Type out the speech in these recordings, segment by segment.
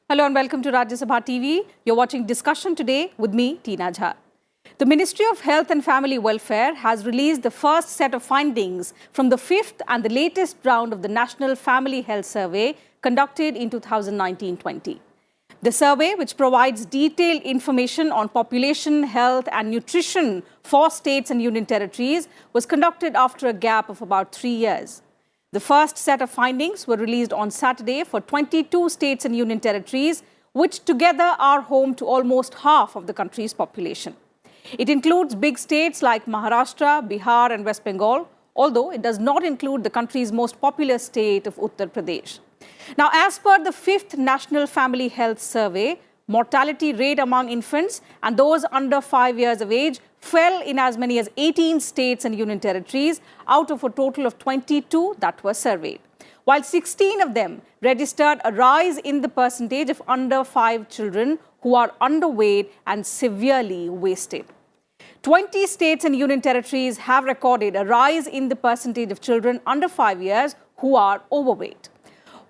Hello and welcome to Rajya Sabha TV. You're watching Discussion Today with me, Tina Jha. The Ministry of Health and Family Welfare has released the first set of findings from the fifth and the latest round of the National Family Health Survey conducted in 2019-20. The survey, which provides detailed information on population, health and nutrition for states and union territories, was conducted after a gap of about 3 years. The first set of findings were released on Saturday for 22 states and union territories, which together are home to almost half of the country's population. It includes big states like Maharashtra, Bihar and West Bengal, although it does not include the country's most populous state of Uttar Pradesh. Now, as per the fifth National Family Health Survey, mortality rate among infants and those under 5 years of age fell in as many as 18 states and union territories out of a total of 22 that were surveyed, while 16 of them registered a rise in the percentage of under 5 children who are underweight and severely wasted. 20 states and union territories have recorded a rise in the percentage of children under 5 years who are overweight.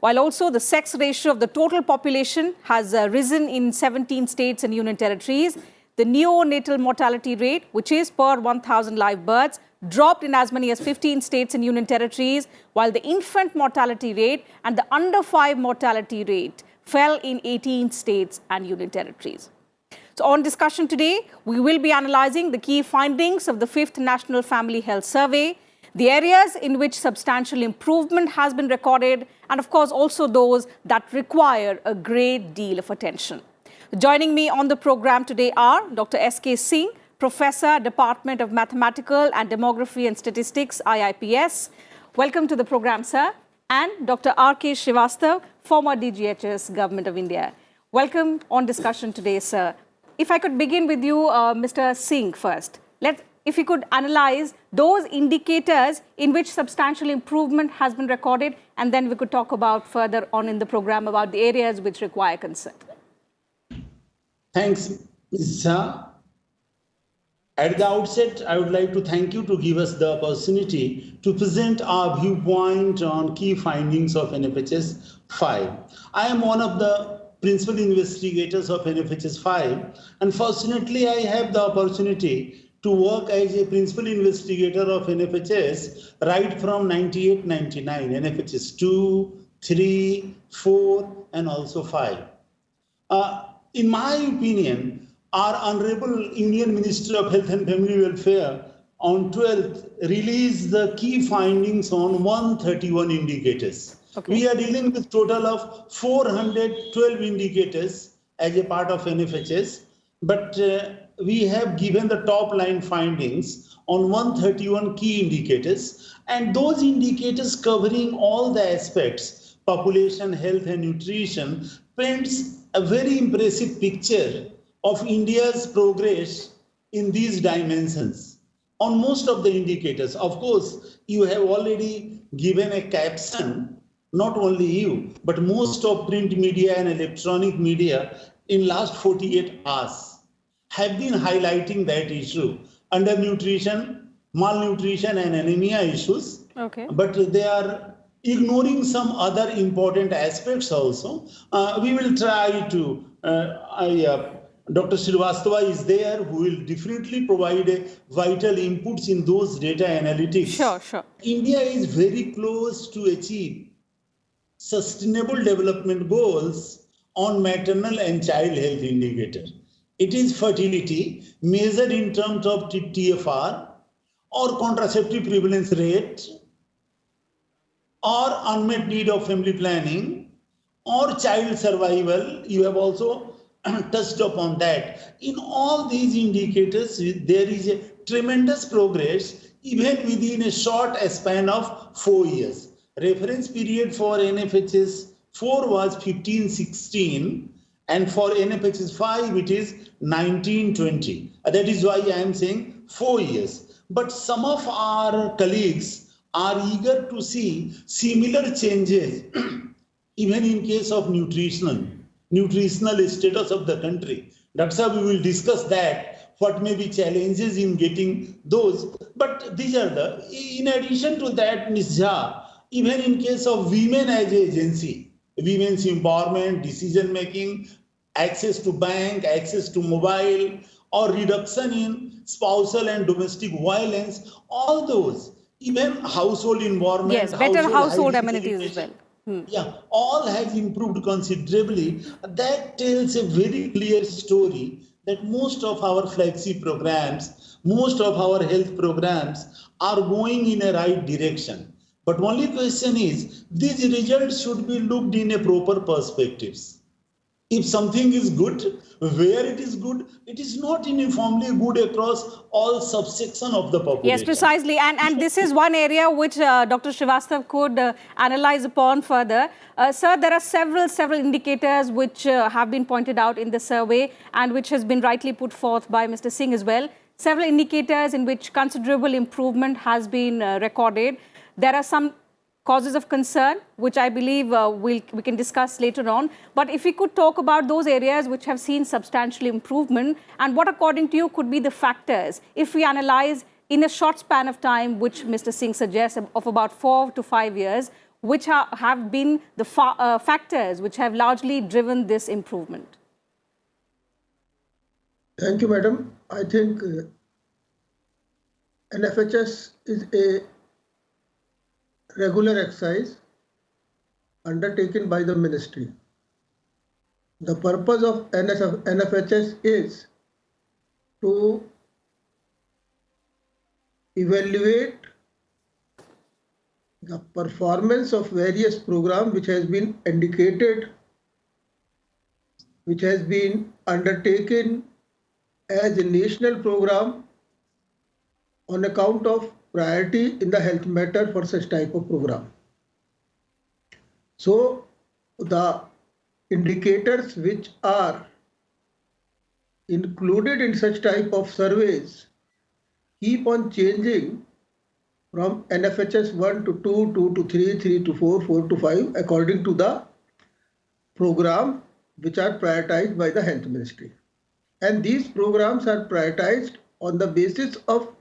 While also the sex ratio of the total population has risen in 17 states and union territories, the neonatal mortality rate, which is per 1,000 live births, dropped in as many as 15 states and union territories, while the infant mortality rate and the under 5 mortality rate fell in 18 states and union territories. So on Discussion Today, we will be analyzing the key findings of the fifth National Family Health Survey, the areas in which substantial improvement has been recorded, and of course also those that require a great deal of attention. Joining me on the program today are Dr. S.K. Singh, Professor, Department of Mathematical and Demography and Statistics, IIPS. Welcome to the program, sir. And Dr. R.K. Srivastav, former DGHS, Government of India. Welcome on Discussion Today, sir. If I could begin with you, Mr. Singh, first. If you could analyze those indicators in which substantial improvement has been recorded, and then we could talk about further on in the program about the areas which require concern. Thanks, Ms. Shah. At the outset, I would like to thank you to give us the opportunity to present our viewpoint on key findings of NFHS 5. I am one of the principal investigators of NFHS 5, and fortunately, I have the opportunity to work as a principal investigator of NFHS right from 98-99, NFHS 2, 3, 4, and also 5. In my opinion, our Honorable Indian Minister of Health and Family Welfare on 12th released the key findings on 131 indicators. Okay. We are dealing with total of 412 indicators as a part of NFHS, but we have given the top line findings on 131 key indicators, and those indicators covering all the aspects, population, health and nutrition, paints a very impressive picture of India's progress in these dimensions. On most of the indicators, of course, you have already given a caption, not only you, but most of print media and electronic media in last 48 hours have been highlighting that issue, undernutrition, malnutrition and anemia issues. Okay. But they are ignoring some other important aspects also. We will try to, Dr. Srivastava is there who will definitely provide vital inputs in those data analytics. Sure. India is very close to achieve sustainable development goals on maternal and child health indicator. It is fertility measured in terms of TFR or contraceptive prevalence rate or unmet need of family planning or child survival. You have also touched upon that. In all these indicators, there is a tremendous progress even within a short span of 4 years. Reference period for NFHS 4 was 15-16. And for NFHS 5, it is 19-20. That is why I am saying 4 years. But some of our colleagues are eager to see similar changes, even in case of nutritional status of the country. That's how we will discuss that, what may be challenges in getting those. But these are in addition to that, Ms. Jha, even in case of women as agency, women's empowerment, decision making, access to bank, access to mobile, or reduction in spousal and domestic violence, all those, even household environment, Yes, better household household hygiene, amenities as sanitation, well. Hmm. yeah, all have improved considerably. That tells a very clear story that most of our flagship programs, most of our health programs are going in a right direction. But only question is, these results should be looked in a proper perspectives. If something is good, where it is not uniformly good across all subsection of the Yes, population. precisely. And this is one area which Dr. Srivastav could analyze upon further. Sir, there are several indicators which have been pointed out in the survey and which has been rightly put forth by Mr. Singh as well. Several indicators in which considerable improvement has been recorded. There are some causes of concern, which I believe we can discuss later on. But if we could talk about those areas which have seen substantial improvement and what, according to you, could be the factors, if we analyze in a short span of time, which Mr. Singh suggests of about 4 to 5 years, which have been the factors which have largely driven this improvement? Thank you, madam. I think NFHS is a regular exercise undertaken by the ministry. The purpose of NFHS is to evaluate the performance of various programs which has been indicated, which has been undertaken as a national program on account of priority in the health matter for such type of program. So the indicators which are included in such type of surveys keep on changing from NFHS 1 to 2, 2 to 3, 3 to 4, 4 to 5 according to the program which are prioritized by the health ministry. And these programs are prioritized on the basis of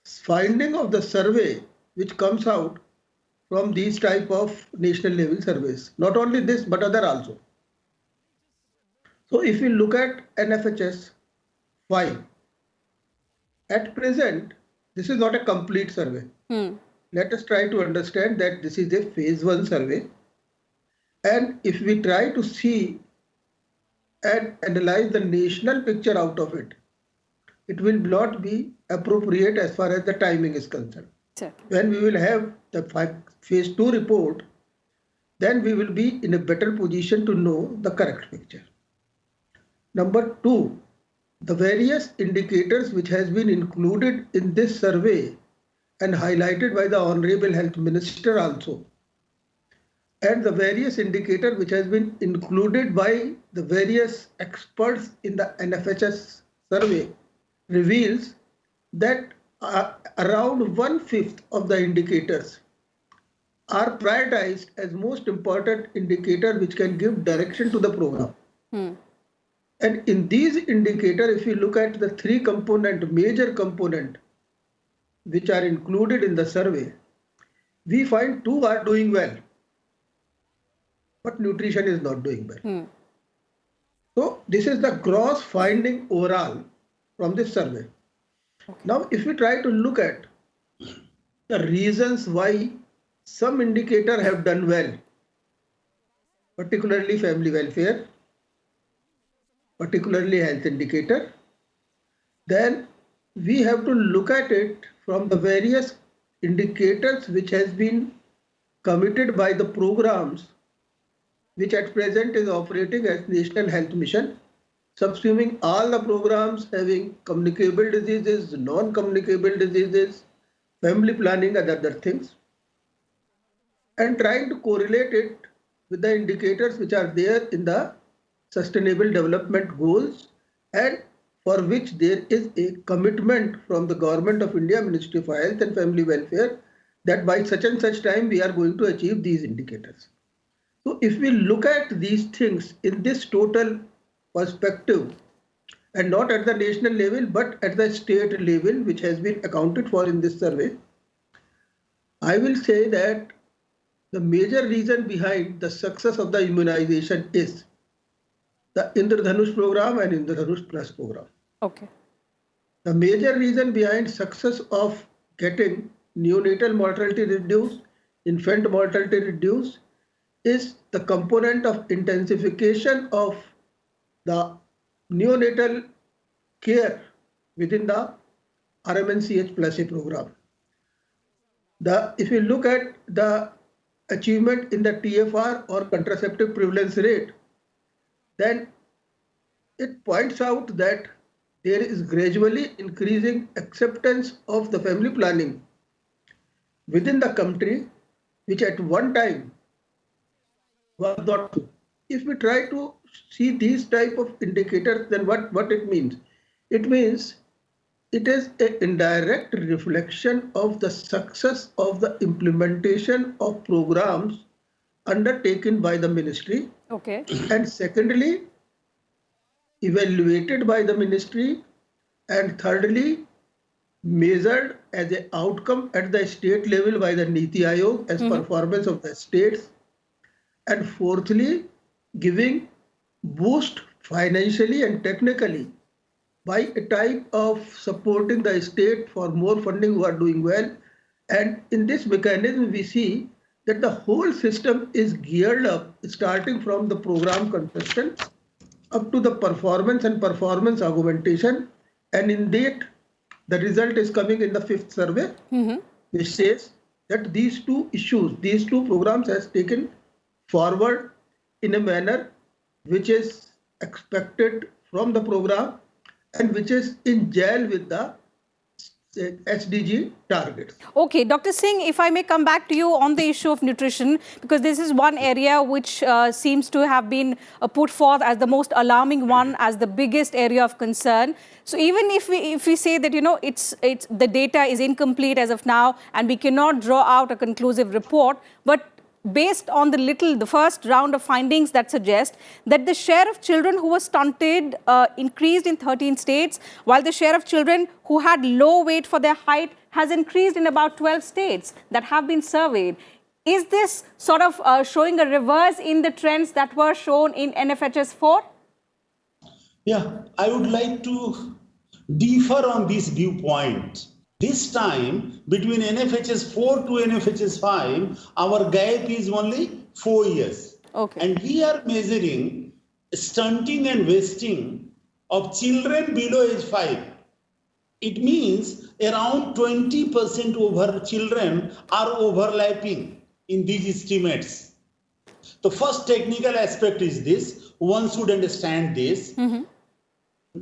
finding of the survey which comes out from these type of national level surveys. Not only this, but other also. So if we look at NFHS 5, at present, this is not a complete survey. Let us try to understand that this is a phase 1 survey. And if we try to see and analyze the national picture out of it, it will not be appropriate as far as the timing is concerned. Sure. When we will have the phase 2 report, then we will be in a better position to know the correct picture. Number 2, the various indicators which has been included in this survey and highlighted by the Honorable Health Minister also, and the various indicators which has been included by the various experts in the NFHS survey reveals that around 1/5 of the indicators are prioritized as most important indicator which can give direction to the program. And in these indicators, if you look at the 3 major component which are included in the survey, we find 2 are doing well, but nutrition is not doing well. So this is the gross finding overall from this survey. Now, if we try to look at the reasons why some indicators have done well, particularly family welfare, particularly health indicator, then we have to look at it from the various indicators which has been committed by the programs which at present is operating as National Health Mission, subsuming all the programs having communicable diseases, non-communicable diseases, family planning and other things, and trying to correlate it with the indicators which are there in the Sustainable Development Goals and for which there is a commitment from the Government of India, Ministry for Health and Family Welfare, that by such and such time we are going to achieve these indicators. So if we look at these things in this total perspective, and not at the national level, but at the state level, which has been accounted for in this survey, I will say that the major reason behind the success of the immunization is the Indradhanush program and Indradhanush Plus program. Okay. The major reason behind success of getting neonatal mortality reduced, infant mortality reduced, is the component of intensification of the neonatal care within the RMNCH Plus A program. If you look at the achievement in the TFR or contraceptive prevalence rate, then it points out that there is gradually increasing acceptance of the family planning within the country, which at one time was not true. If we try to see these type of indicators, then what it means? It means it is an indirect reflection of the success of the implementation of programs undertaken by the ministry. Okay. And secondly, evaluated by the ministry, and thirdly, measured as an outcome at the state level by the Niti Aayog as performance of the states, and fourthly, giving boost financially and technically by a type of supporting the state for more funding who are doing well. And in this mechanism, we see that the whole system is geared up, starting from the program conception up to the performance and performance augmentation. And indeed, the result is coming in the fifth survey, which says that these two issues, these two programs has taken forward in a manner which is expected from the program and which is in gel with the SDG targets. Okay, Dr. Singh, if I may come back to you on the issue of nutrition, because this is one area which seems to have been put forth as the most alarming one, as the biggest area of concern. So even if we say that, you know, it's the data is incomplete as of now and we cannot draw out a conclusive report, but based on the first round of findings that suggest that the share of children who were stunted increased in 13 states, while the share of children who had low weight for their height has increased in about 12 states that have been surveyed. Is this sort of showing a reverse in the trends that were shown in NFHS 4? Yeah, I would like to differ on this viewpoint. This time, between NFHS 4 to NFHS 5, our gap is only 4 years. Okay. And we are measuring stunting and wasting of children below age 5. It means around 20% over children are overlapping in these estimates. The first technical aspect is this. One should understand this.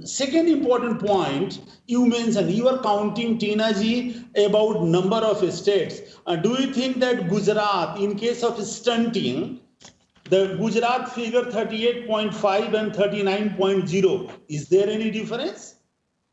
Second important point, you mentioned, you are counting, Tina ji, about number of states. Do you think that Gujarat, in case of stunting, the Gujarat figure 38.5 and 39.0, is there any difference?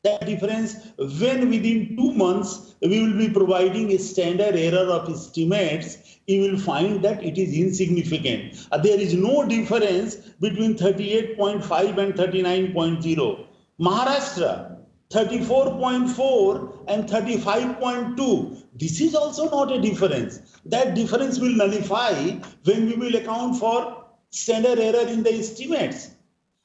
That difference, when within 2 months we will be providing a standard error of estimates, you will find that it is insignificant. There is no difference between 38.5 and 39.0. Maharashtra, 34.4 and 35.2. This is also not a difference. That difference will nullify when we will account for standard error in the estimates.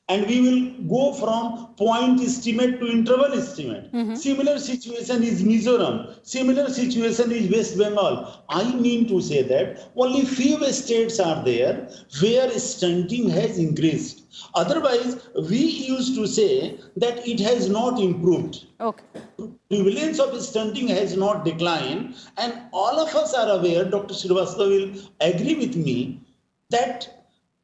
And we will go from point estimate to interval estimate. Similar situation is Mizoram. Similar situation is West Bengal. I mean to say that only few states are there where stunting has increased. Otherwise, we used to say that it has not improved. Okay. Prevalence of stunting has not declined. And all of us are aware, Dr. Srivastava will agree with me, that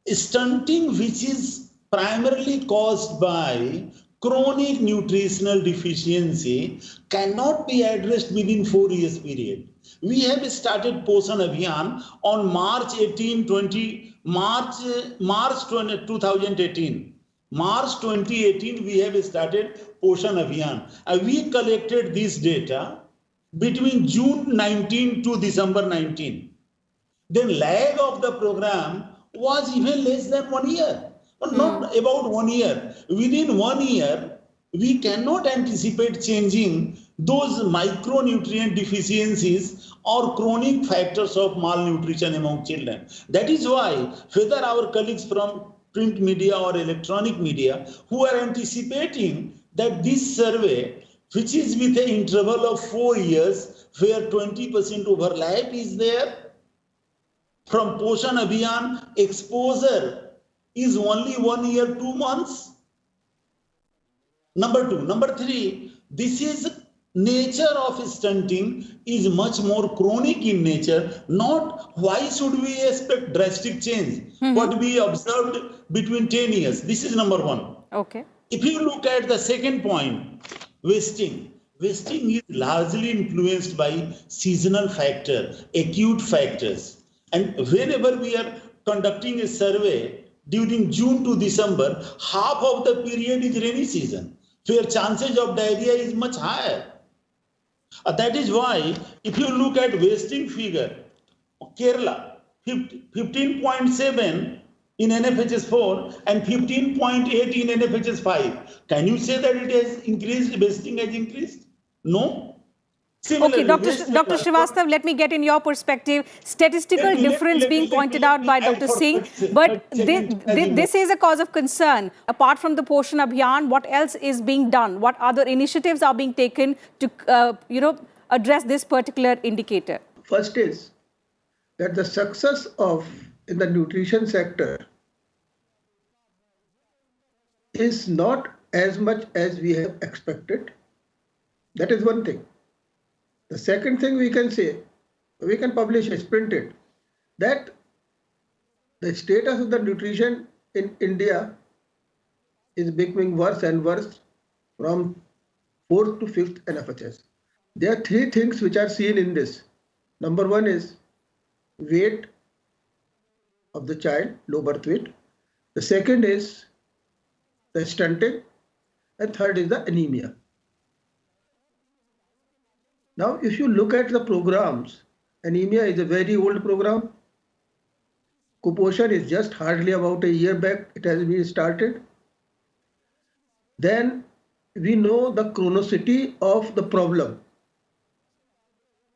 stunting, which is primarily caused by chronic nutritional deficiency, cannot be addressed within 4 years period. We have started Poshan Abhiyan on March 2018. March 2018, we have started Poshan Abhiyan. We collected this data between June 19 to December 19. Then lag of the program was even less than 1 year. But not about 1 year. Within 1 year, we cannot anticipate changing those micronutrient deficiencies or chronic factors of malnutrition among children. That is why, whether our colleagues from print media or electronic media who are anticipating that this survey, which is with an interval of 4 years, where 20% overlap is there, from Poshan Abhiyan, exposure is only 1 year, 2 months. Number two. Number three, this is nature of stunting is much more chronic in nature. Not why should we expect drastic change? What we observed between 10 years. This is number one. Okay. If you look at the second point, wasting. Wasting is largely influenced by seasonal factor, acute factors. And whenever we are conducting a survey during June to December, half of the period is rainy season, where chances of diarrhea is much higher. That is why if you look at wasting figure, Kerala 15.7 in NFHS 4 and 15.8 in NFHS 5. Can you say that it has increased, wasting has increased? No. Similarly, Okay, Dr. Srivastava, let me get in your perspective. Statistical difference being pointed out by Dr. Singh, but this is a cause of concern. Apart from the Poshan Abhiyan, what else is being done? What other initiatives are being taken to, address this particular indicator? First is that the success in the nutrition sector is not as much as we have expected. That is one thing. The second thing we can say, we can publish it, print it, that the status of the nutrition in India is becoming worse and worse from 4th to 5th NFHS. There are three things which are seen in this. Number one is weight of the child, low birth weight. The second is the stunting, and third is the anemia. Now, if you look at the programs, anemia is a very old program. Kuposhan is just hardly about a year back, it has been started. Then we know the chronicity of the problem.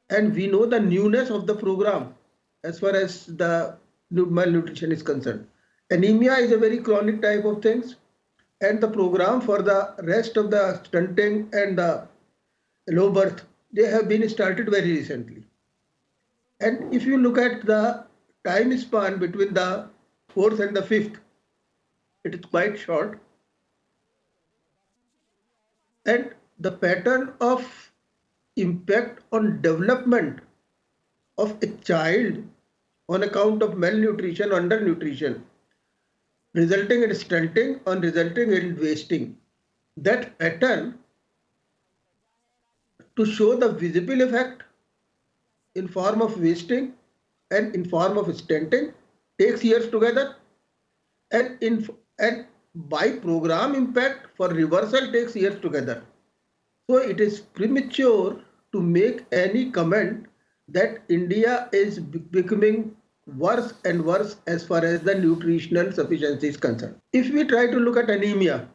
And we know the newness of the program as far as the malnutrition is concerned. Anemia is a very chronic type of things. And the program for the rest of the stunting and the low birth, they have been started very recently. And if you look at the time span between the 4th and the 5th, it is quite short. And the pattern of impact on development of a child on account of malnutrition, undernutrition, resulting in stunting or resulting in wasting, that pattern to show the visible effect in form of wasting and in form of stunting takes years together, and by program impact for reversal takes years together. So it is premature to make any comment that India is becoming worse and worse as far as the nutritional sufficiency is concerned. If we try to look at anemia,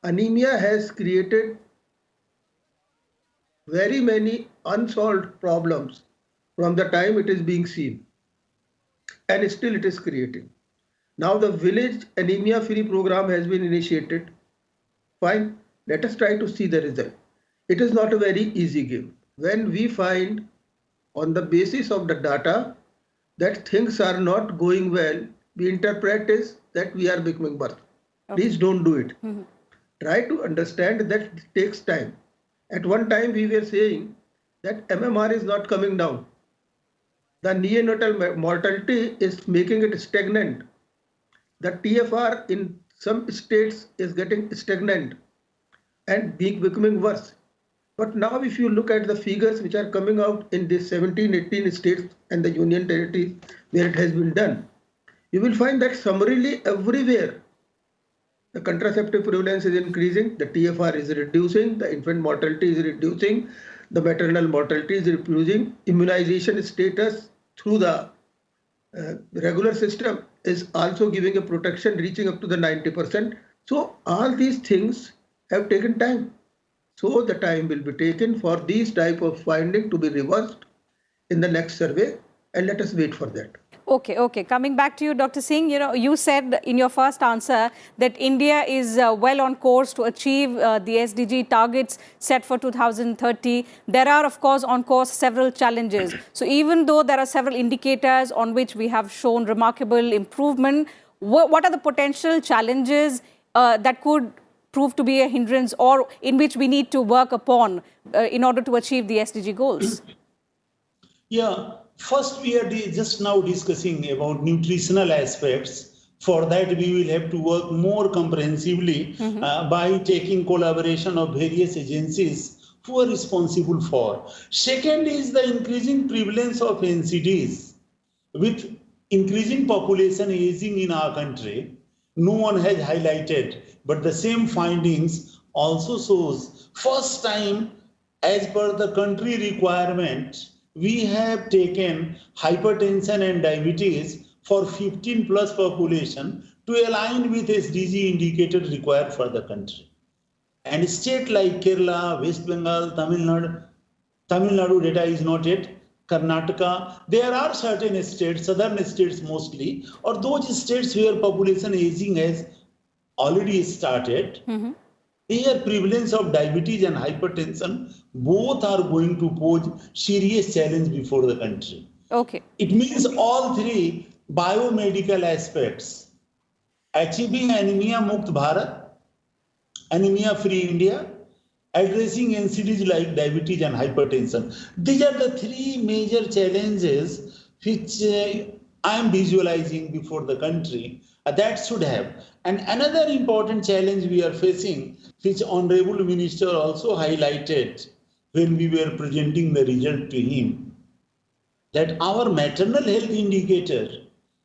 anemia has created very many unsolved problems from the time it is being seen, and still it is creating. Now the village anemia free program has been initiated. Fine, let us try to see the result. It is not a very easy game. When we find on the basis of the data that things are not going well, we interpret is that we are becoming worse. Okay. Please don't do it. Try to understand that it takes time. At one time we were saying that MMR is not coming down. The neonatal mortality is making it stagnant. The TFR in some states is getting stagnant and becoming worse. But now if you look at the figures which are coming out in these 17, 18 states and the union territories where it has been done, you will find that summarily everywhere the contraceptive prevalence is increasing, the TFR is reducing, the infant mortality is reducing, the maternal mortality is reducing, immunization status through the regular system is also giving a protection reaching up to the 90%. So all these things have taken time. So the time will be taken for these type of finding to be reversed in the next survey, and let us wait for that. Okay. Coming back to you, Dr. Singh, you said in your first answer that India is well on course to achieve the SDG targets set for 2030. There are, of course, on course several challenges. So even though there are several indicators on which we have shown remarkable improvement, what are the potential challenges that could prove to be a hindrance or in which we need to work upon in order to achieve the SDG goals? Yeah, first we are just now discussing about nutritional aspects. For that, we will have to work more comprehensively by taking collaboration of various agencies who are responsible for. Second is the increasing prevalence of NCDs. With increasing population aging in our country, no one has highlighted, but the same findings also shows first time as per the country requirement, we have taken hypertension and diabetes for 15 plus population to align with SDG indicated required for the country. And state like Kerala, West Bengal, Tamil Nadu data is not yet, Karnataka, there are certain states, southern states mostly, or those states where population aging has already started, their prevalence of diabetes and hypertension both are going to pose serious challenge before the country. Okay. It means all three biomedical aspects, achieving anemia mukt Bharat, anemia free India, addressing NCDs like diabetes and hypertension. These are the three major challenges which I am visualizing before the country. That should have. And another important challenge we are facing, which Honorable Minister also highlighted when we were presenting the result to him, that our maternal health indicator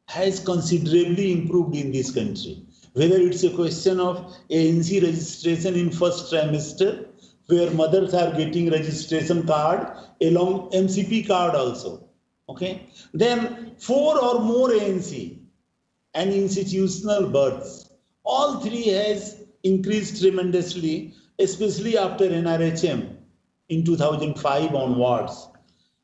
has considerably improved in this country. Whether it's a question of ANC registration in first trimester, where mothers are getting registration card along MCP card also. Okay. Then 4 or more ANC and institutional births. All three has increased tremendously, especially after NRHM in 2005 onwards.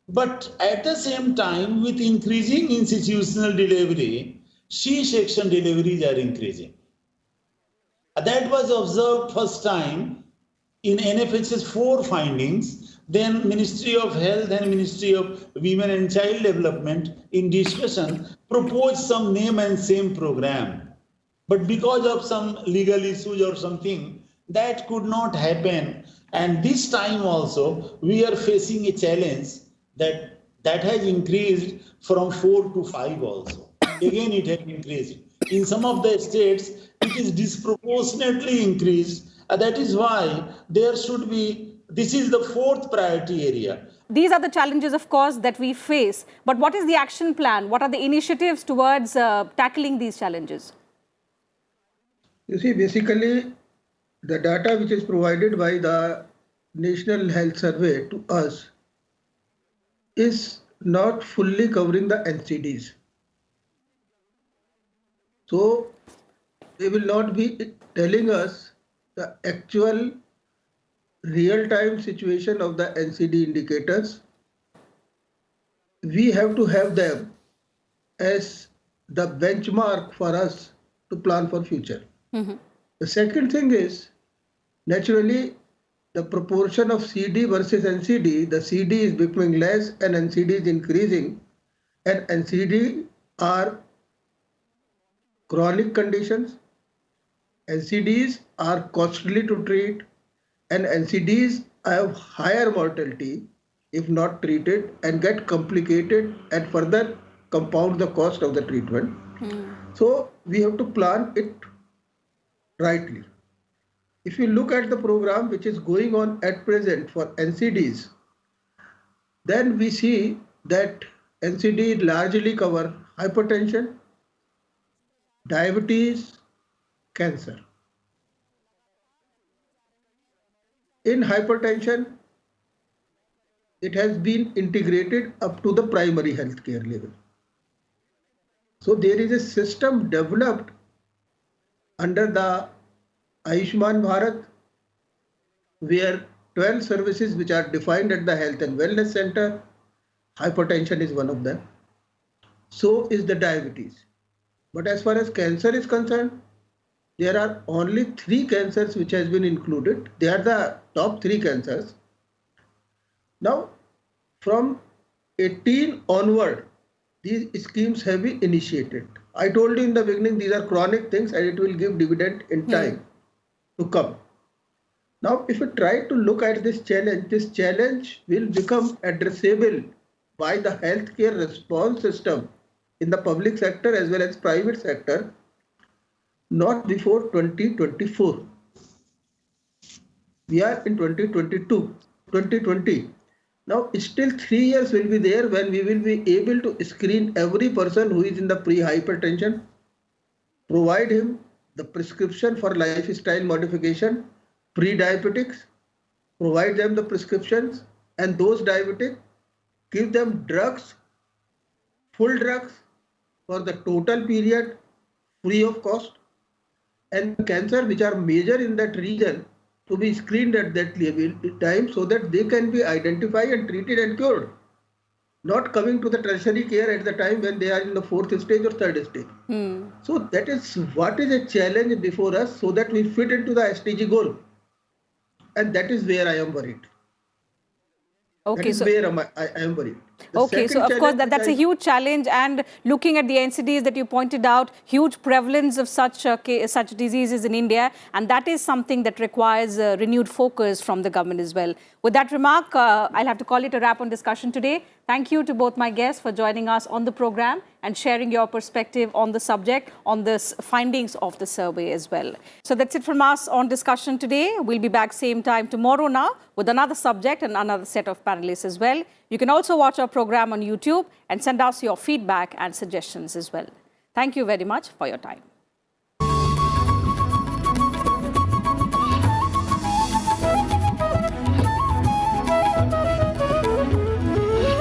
But at the same time, with increasing institutional delivery, C-section deliveries are increasing. That was observed first time in NFHS 4 findings. Then Ministry of Health and Ministry of Women and Child Development in discussion proposed some name and same program. But because of some legal issues or something, that could not happen. And this time also, we are facing a challenge that has increased from 4 to 5 also. Again, it has increased. In some of the states, it is disproportionately increased. That is why there should be, this is the 4th priority area. These are the challenges, of course, that we face. But what is the action plan? What are the initiatives towards tackling these challenges? You see, basically, the data which is provided by the National Health Survey to us is not fully covering the NCDs. So, they will not be telling us the actual real-time situation of the NCD indicators. We have to have them as the benchmark for us to plan for future. The second thing is, naturally, the proportion of CD versus NCD, the CD is becoming less and NCD is increasing, and NCD are chronic conditions, NCDs are costly to treat, and NCDs have higher mortality if not treated and get complicated and further compound the cost of the treatment. So we have to plan it rightly. If you look at the program which is going on at present for NCDs, then we see that NCD largely cover hypertension, diabetes, cancer. In hypertension, it has been integrated up to the primary healthcare level. So there is a system developed under the Ayushman Bharat, where 12 services which are defined at the Health and Wellness Center. Hypertension is one of them. So is the diabetes. But as far as cancer is concerned, there are only 3 cancers which has been included. They are the top 3 cancers. Now, from 18 onward, these schemes have been initiated. I told you in the beginning, these are chronic things and it will give dividend in time to come. Now, if you try to look at this challenge will become addressable by the healthcare response system in the public sector as well as private sector, not before 2024. We are in 2020. Now, still 3 years will be there when we will be able to screen every person who is in the pre-hypertension, provide him the prescription for lifestyle modification, pre-diabetics, provide them the prescriptions, and those diabetic, give them drugs, full drugs for the total period, free of cost, and cancer which are major in that region to be screened at that time so that they can be identified and treated and cured, not coming to the tertiary care at the time when they are in the 4th stage or 3rd stage. So that is what is a challenge before us so that we fit into the SDG goal. And that is where I am worried. Okay, that is where I am worried. Okay, so of course that's a huge challenge, and looking at the NCDs that you pointed out, huge prevalence of such diseases in India, and that is something that requires renewed focus from the government as well. With that remark, I'll have to call it a wrap on discussion today. Thank you to both my guests for joining us on the program and sharing your perspective on the subject, on the findings of the survey as well. So that's it from us on discussion today. We'll be back same time tomorrow now with another subject and another set of panelists as well. You can also watch our program on YouTube and send us your feedback and suggestions as well. Thank you very much for your time.